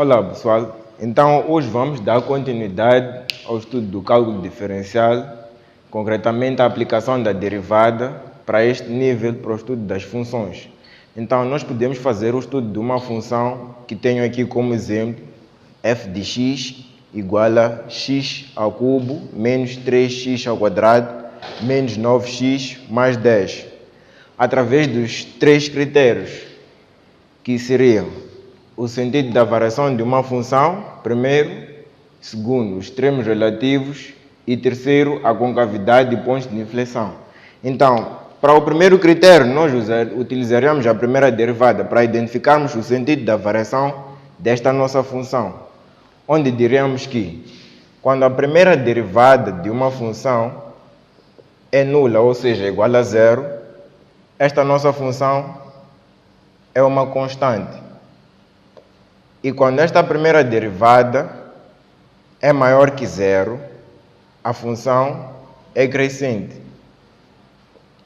Olá pessoal, então hoje vamos dar continuidade ao estudo do cálculo diferencial, concretamente a aplicação da derivada para este nível, para o estudo das funções. Então nós podemos fazer o estudo de uma função que tenho aqui como exemplo, f de x igual a x ao cubo menos 3x ao quadrado menos 9x mais 10, através dos três critérios, que seriam o sentido da variação de uma função, primeiro, segundo, os extremos relativos e terceiro, a concavidade de pontos de inflexão. Então, para o primeiro critério, nós utilizaremos a primeira derivada para identificarmos o sentido da variação desta nossa função, onde diremos que quando a primeira derivada de uma função é nula, ou seja, igual a zero, esta nossa função é uma constante. E quando esta primeira derivada é maior que zero, a função é crescente.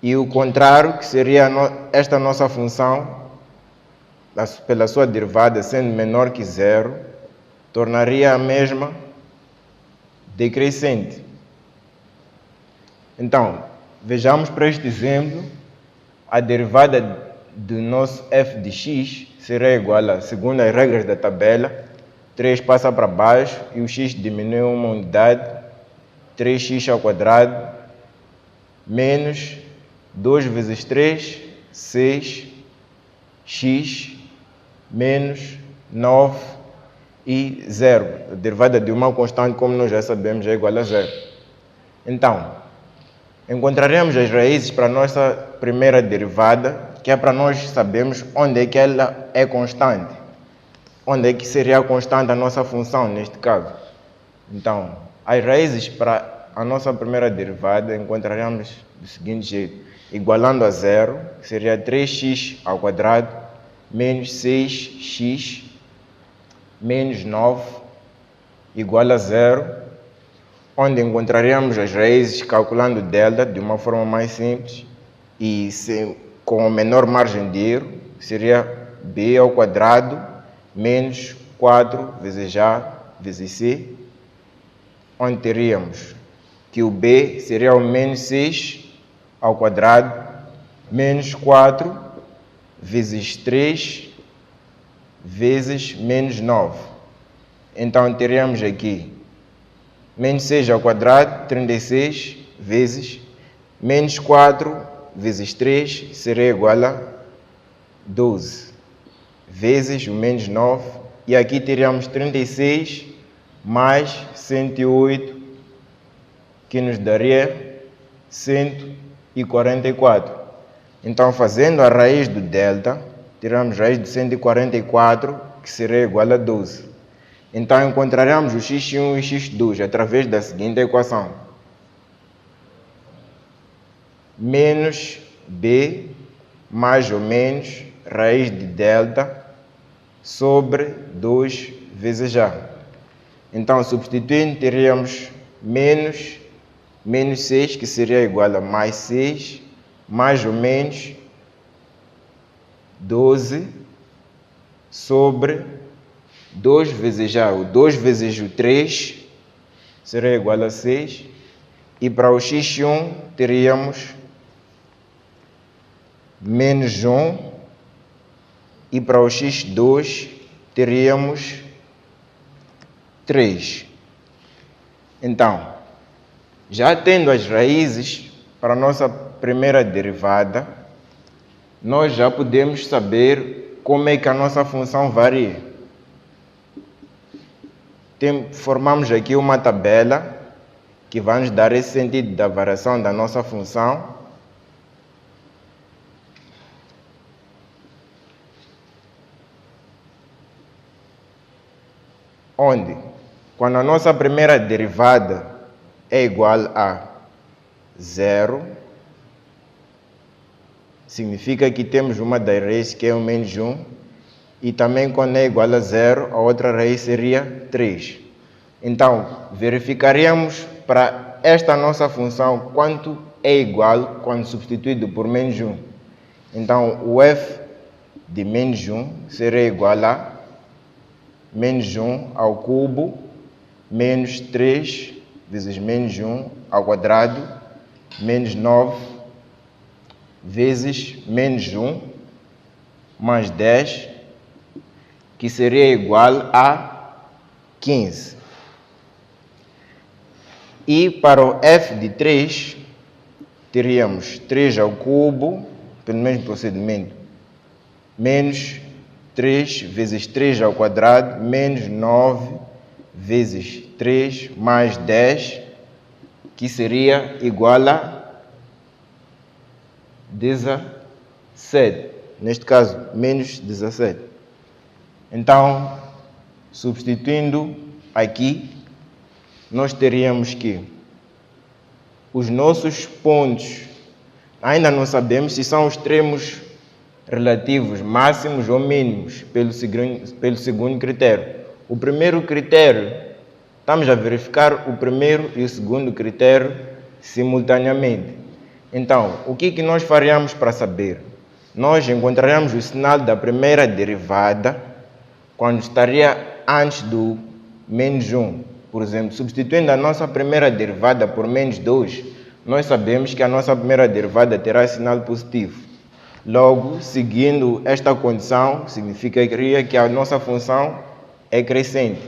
E o contrário, que seria esta nossa função, pela sua derivada sendo menor que zero, tornaria a mesma decrescente. Então, vejamos para este exemplo, a derivada do nosso f de x será igual a, segundo as regras da tabela, 3 passa para baixo e o x diminui uma unidade, 3x ao quadrado, menos 2 vezes 3, 6, x, menos 9 e 0. A derivada de uma constante, como nós já sabemos, é igual a 0. Então, encontraremos as raízes para a nossa primeira derivada, que é para nós sabermos onde é que ela é constante. Onde é que seria a constante a nossa função, neste caso. Então, as raízes para a nossa primeira derivada encontraremos do seguinte jeito. Igualando a zero, que seria 3x ao quadrado, menos 6x, menos 9, igual a zero, onde encontraremos as raízes calculando delta de uma forma mais simples e com a menor margem de erro, seria b ao quadrado menos 4 vezes a vezes c, onde teríamos que o b seria o menos 6 ao quadrado menos 4 vezes 3 vezes menos 9. Então teríamos aqui menos 6 ao quadrado, 36 vezes menos 4 vezes 3 será igual a 12, vezes o menos 9, e aqui teríamos 36 mais 108, que nos daria 144. Então, fazendo a raiz do delta, teremos raiz de 144, que será igual a 12. Então, encontraremos o x1 e x2 através da seguinte equação. Menos b mais ou menos raiz de delta sobre 2 vezes a. Então, substituindo, teríamos menos 6, que seria igual a mais 6, mais ou menos 12 sobre 2 vezes a. O 2 vezes o 3 será igual a 6. E para o x1 teríamos menos 1, e para o x2 teríamos 3. Então, já tendo as raízes para a nossa primeira derivada, nós já podemos saber como é que a nossa função varia. Formamos aqui uma tabela que vai nos dar esse sentido da variação da nossa função. Onde, quando a nossa primeira derivada é igual a 0, significa que temos uma das raízes que é o menos 1, e também quando é igual a 0, a outra raiz seria 3. Então, verificaríamos para esta nossa função quanto é igual quando substituído por menos 1. Então, o f de menos 1 será igual a menos 1 ao cubo, menos 3 vezes menos 1 ao quadrado, menos 9 vezes menos 1, mais 10, que seria igual a 15. E para o f de 3, teríamos 3 ao cubo, pelo mesmo procedimento, menos 3 vezes 3 ao quadrado, menos 9 vezes 3 mais 10, que seria igual a 17. Neste caso, menos 17. Então, substituindo aqui, nós teríamos que os nossos pontos, ainda não sabemos se são os extremos relativos máximos ou mínimos pelo segundo critério. O primeiro critério, estamos a verificar o primeiro e o segundo critério simultaneamente. Então, o que nós faríamos para saber? Nós encontraríamos o sinal da primeira derivada quando estaria antes do menos 1. Por exemplo, substituindo a nossa primeira derivada por menos 2, nós sabemos que a nossa primeira derivada terá sinal positivo. Logo, seguindo esta condição, significaria que a nossa função é crescente.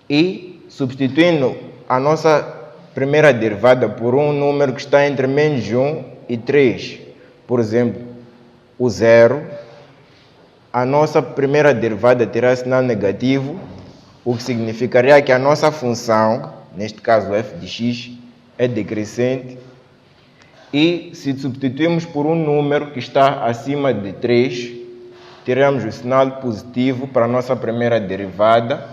E, substituindo a nossa primeira derivada por um número que está entre menos 1 e 3, por exemplo, o 0, a nossa primeira derivada terá sinal negativo, o que significaria que a nossa função, neste caso f de x, é decrescente. E se substituirmos por um número que está acima de 3, teremos o sinal positivo para a nossa primeira derivada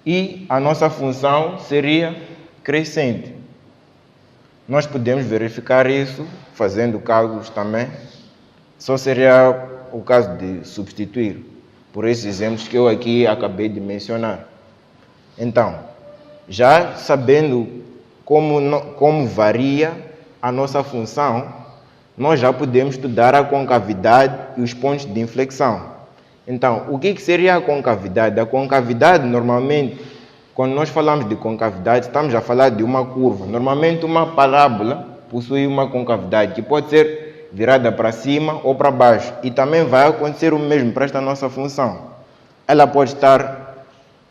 e a nossa função seria crescente. Nós podemos verificar isso fazendo cálculos também. Só seria o caso de substituir por esses exemplos que eu aqui acabei de mencionar. Então, já sabendo como varia a nossa função, nós já podemos estudar a concavidade e os pontos de inflexão. Então, o que seria a concavidade? A concavidade, normalmente, quando nós falamos de concavidade, estamos a falar de uma curva. Normalmente, uma parábola possui uma concavidade que pode ser virada para cima ou para baixo. E também vai acontecer o mesmo para esta nossa função. Ela pode estar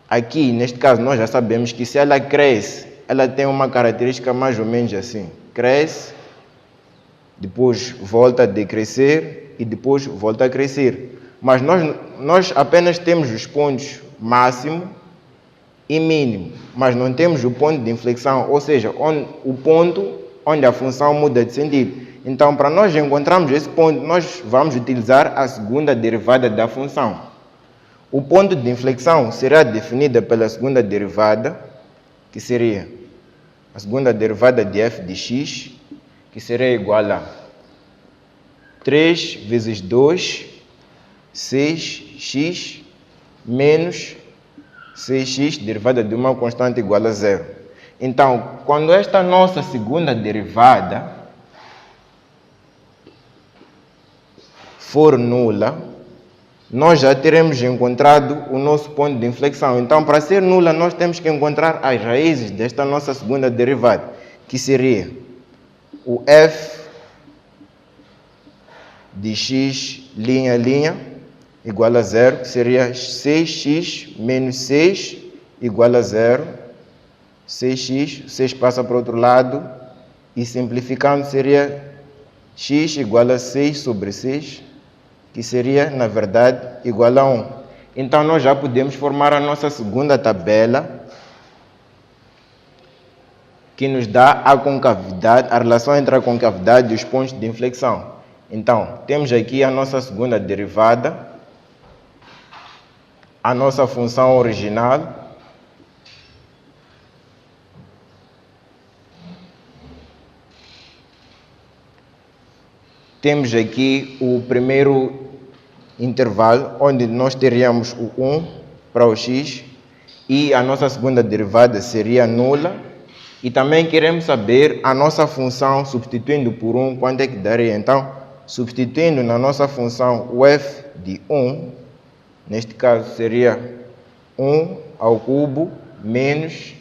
aqui, neste caso, nós já sabemos que se ela cresce, ela tem uma característica mais ou menos assim. Cresce, depois volta a decrescer e depois volta a crescer. Mas nós apenas temos os pontos máximo e mínimo, mas não temos o ponto de inflexão, ou seja, o ponto onde a função muda de sentido. Então, para nós encontrarmos esse ponto, nós vamos utilizar a segunda derivada da função. O ponto de inflexão será definido pela segunda derivada, que seria a segunda derivada de f de x, que será igual a 3 vezes 2, 6x, menos 6x, derivada de uma constante igual a 0. Então, quando esta nossa segunda derivada for nula, nós já teremos encontrado o nosso ponto de inflexão. Então, para ser nula, nós temos que encontrar as raízes desta nossa segunda derivada, que seria o f de x, linha, igual a 0, que seria 6x menos 6 igual a 0. 6x, 6 passa para o outro lado, e simplificando seria x igual a 6 sobre 6, que seria, na verdade, igual a 1. Então, nós já podemos formar a nossa segunda tabela, que nos dá a concavidade, a relação entre a concavidade e os pontos de inflexão. Então, temos aqui a nossa segunda derivada, a nossa função original, temos aqui o primeiro intervalo, onde nós teríamos o 1 para o x, e a nossa segunda derivada seria nula. E também queremos saber a nossa função, substituindo por 1, quanto é que daria. Então, substituindo na nossa função o f de 1, Neste caso seria 1 ao cubo menos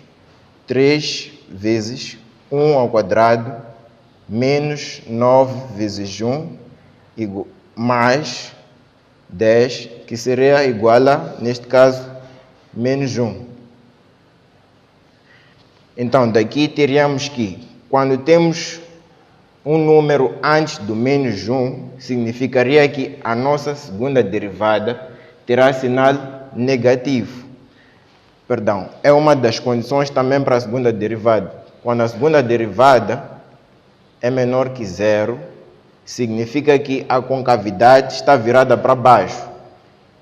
3 vezes 1 ao quadrado menos 9 vezes 1 mais 10, que seria igual a, neste caso, menos 1. Então, daqui teríamos que, quando temos um número antes do menos 1, significaria que a nossa segunda derivada terá sinal negativo. Perdão, é uma das condições também para a segunda derivada. Quando a segunda derivada é menor que zero, significa que a concavidade está virada para baixo.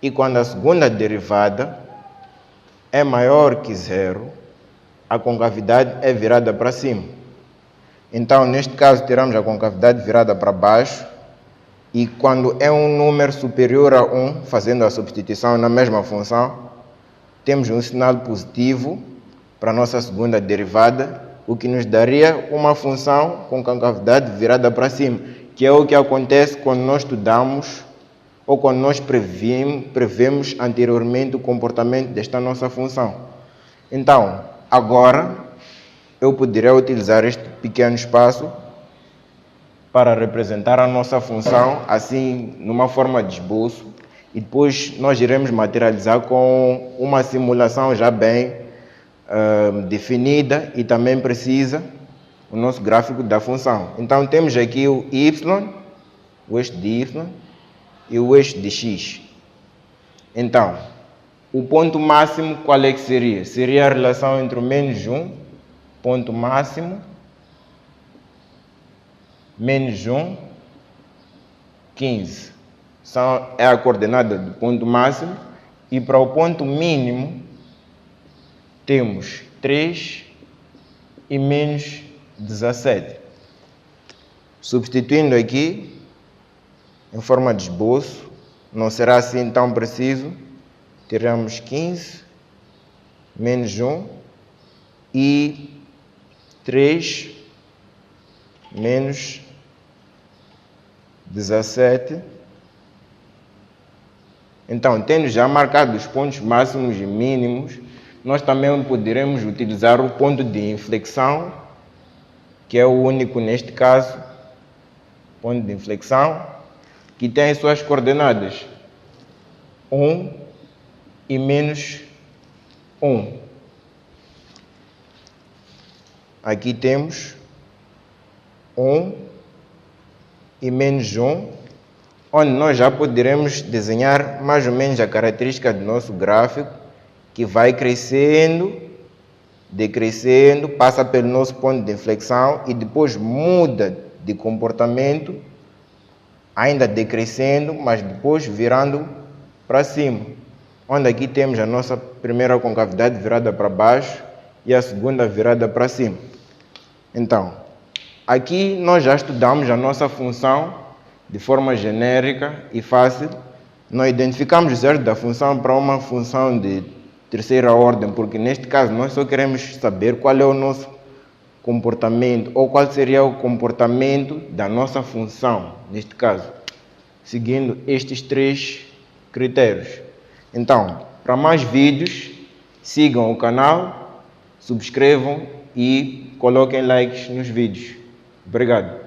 E quando a segunda derivada é maior que zero, a concavidade é virada para cima. Então, neste caso, teremos a concavidade virada para baixo. E quando é um número superior a 1, fazendo a substituição na mesma função, temos um sinal positivo para a nossa segunda derivada, o que nos daria uma função com concavidade virada para cima, que é o que acontece quando nós estudamos ou quando nós prevemos anteriormente o comportamento desta nossa função. Então, agora, eu poderia utilizar este pequeno espaço para representar a nossa função, assim, numa forma de esboço, e depois nós iremos materializar com uma simulação já bem definida e também precisa, o nosso gráfico da função. Então, temos aqui o y, o eixo de y e o eixo de x. Então, o ponto máximo qual é que seria? Seria a relação entre o menos 1, ponto máximo, menos 1, 15. É a coordenada do ponto máximo. E para o ponto mínimo, temos 3 e menos 17. Substituindo aqui, em forma de esboço, não será assim tão preciso, teremos 15 menos 1 e 3 menos 17. Então, tendo já marcado os pontos máximos e mínimos, nós também poderemos utilizar o ponto de inflexão, que é o único neste caso, ponto de inflexão, que tem as suas coordenadas 1 e menos 1. Aqui temos 1 e menos 1, onde nós já poderemos desenhar mais ou menos a característica do nosso gráfico, que vai crescendo, decrescendo, passa pelo nosso ponto de inflexão e depois muda de comportamento, ainda decrescendo, mas depois virando para cima. Onde aqui temos a nossa primeira concavidade virada para baixo e a segunda virada para cima. Então, aqui nós já estudamos a nossa função de forma genérica e fácil. Nós identificamos os zeros da função para uma função de terceira ordem, porque neste caso nós só queremos saber qual é o nosso comportamento, ou qual seria o comportamento da nossa função, neste caso, seguindo estes 3 critérios. Então, para mais vídeos, sigam o canal, subscrevam e coloquem likes nos vídeos. Obrigado.